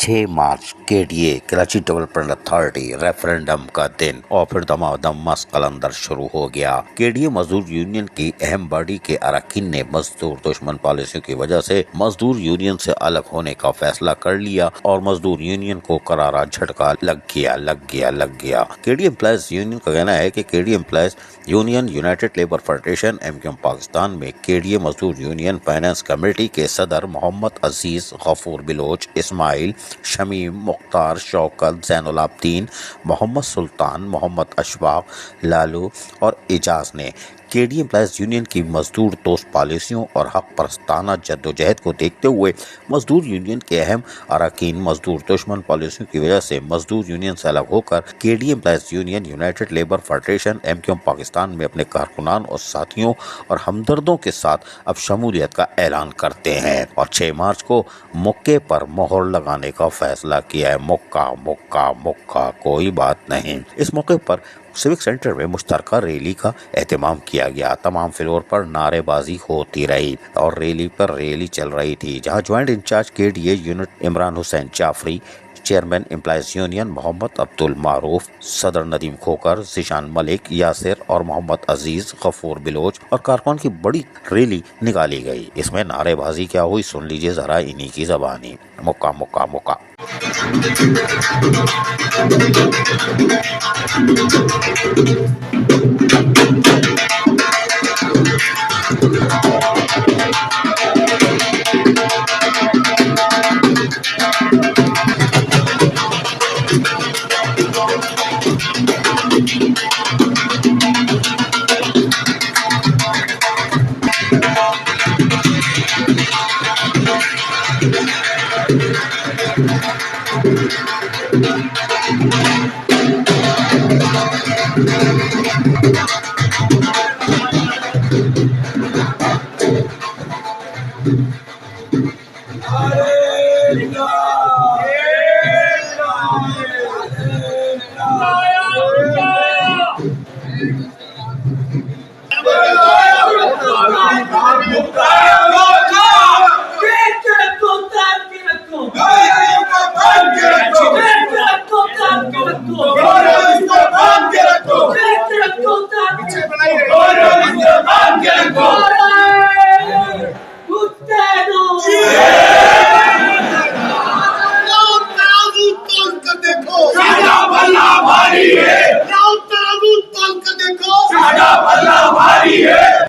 6 मार्च KDA Karachi development authority referendum का दिन और फिर दमादम मस्त कलंदर शुरू हो गया। KDA मजदूर यूनियन की अहम बॉडी के अरकान ने मजदूर दुश्मन पॉलिसियों की वजह से मजदूर यूनियन से अलग होने का फैसला कर लिया और मजदूर यूनियन को करारा झटका लग गया। KDA एम्प्लॉयज यूनियन का कहना है कि KDA employees union United labour federation MQM Pakistan में KDA मजदूर यूनियन फाइनेंस कमेटी के सदर मोहम्मद अजीज, गफूर बिलोच, इस्माइल, शमीम, मुख्तार, शौकत, ज़ैनुल आबदीन, मोहम्मद सुल्तान, मोहम्मद अशफाक, लालू और एजाज ने KDA एम्प्लॉयज यूनियन की मजदूर दोस्त पॉलिसियों और हक परस्ताना जद्दोजहद को देखते हुए मजदूर यूनियन के अहम अरकान मजदूर दुश्मन पॉलिसियों की वजह से मजदूर यूनियन से अलग होकर KDA employees union United labour federation MQM Pakistan में अपने कारकुनान और साथियों और हमदर्दों के साथ अब शमूलियत का ऐलान करते हैं और 6 मार्च को मुक्के पर मोहर लगाने का फैसला किया है। मुक्का कोई बात नहीं। इस मौके पर सिविक सेंटर में मुश्तरका रैली का एहतमाम किया गया। तमाम फ्लोर पर नारेबाजी होती रही और रैली चल रही थी, जहां joint in charge KDA unit Imran Hussain Jafri, chairman employees union Mohammad Abdul Maroof, सदर नदीम खोकर, जिशान मलिक, यासिर और मोहम्मद अजीज, गफूर बिलोच और कारकुन की बड़ी रैली निकाली गई। इसमें नारेबाजी क्या हुई सुन लीजिए जरा इन्हीं की ज़बानी। मुक्का।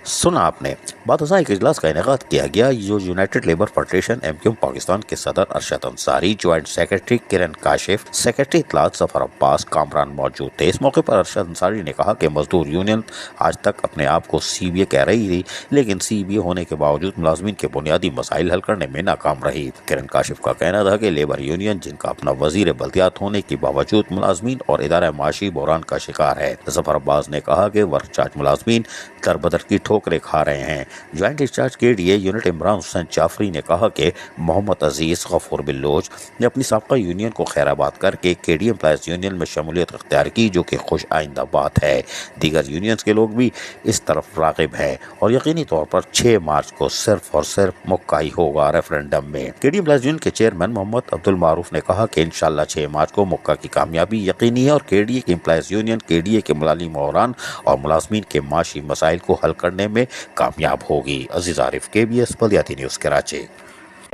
सुना आपने। बादशाह एक इजलास का इनेकाद किया गया जो United labour federation MQM Pakistan के सदर अरशद अंसारी, ज्वाइंट सेक्रेटरी किरण काशिफ, सेक्रेटरी इत्तलात सफर अब्बास कामरान मौजूद थे। इस मौके पर अरशद अंसारी ने कहा कि मजदूर यूनियन आज तक अपने आप को CBA कह रही थी, लेकिन CBA होने के बावजूद मुलाजमीन के बुनियादी मसाइल हल करने में नाकाम रही। किरण काशिफ का कहना था कि लेबर यूनियन जिनका अपना वजीर बल्दियात होने के बावजूद मुलाजमीन और इदारा माशी बहरान का शिकार है। जफर अब्बास ने कहा कि वर्क चार्ज मुलाजमीन दरबदर की ठोकरें खा रहे हैं। Joint in charge KDA unit Imran Hussain Jafri ने कहा कि मोहम्मद अजीज, गफूर बिल्लोच ने अपनी साबका यूनियन को खैराबाद करके KDA एम्प्लॉयज यूनियन में शमूलियत अख्तियार की, जो कि खुश आइंदा बात है। दीगर यूनियंस के लोग भी इस तरफ रागिब हैं और यकीनी तौर पर 6 मार्च को सिर्फ और सिर्फ मुक्का ही होगा रेफरेंडम में। KDA एम्प्लॉयज यूनियन के चेयरमैन मोहम्मद अब्दुल मारूफ ने कहा कि इंशाल्लाह 6 मार्च को मुक्का की कामयाबी यकीनी है और KDA की एम्प्लॉयज यूनियन KDA के मुलाली मोहरान और मुलाजमीन के माशी मसाइल को हल करने में कामयाब होगी। अजीज आरिफ, KBS बल्दियाती न्यूज़ कराची।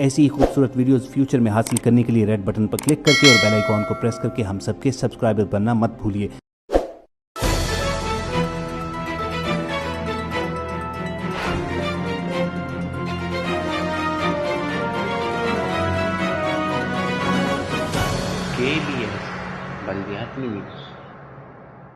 ऐसी ही खूबसूरत वीडियोस फ्यूचर में हासिल करने के लिए रेड बटन पर क्लिक करके और बेल आइकॉन को प्रेस करके हम सबके सब्सक्राइबर बनना मत भूलिए। KBS बल्दियाती न्यूज़।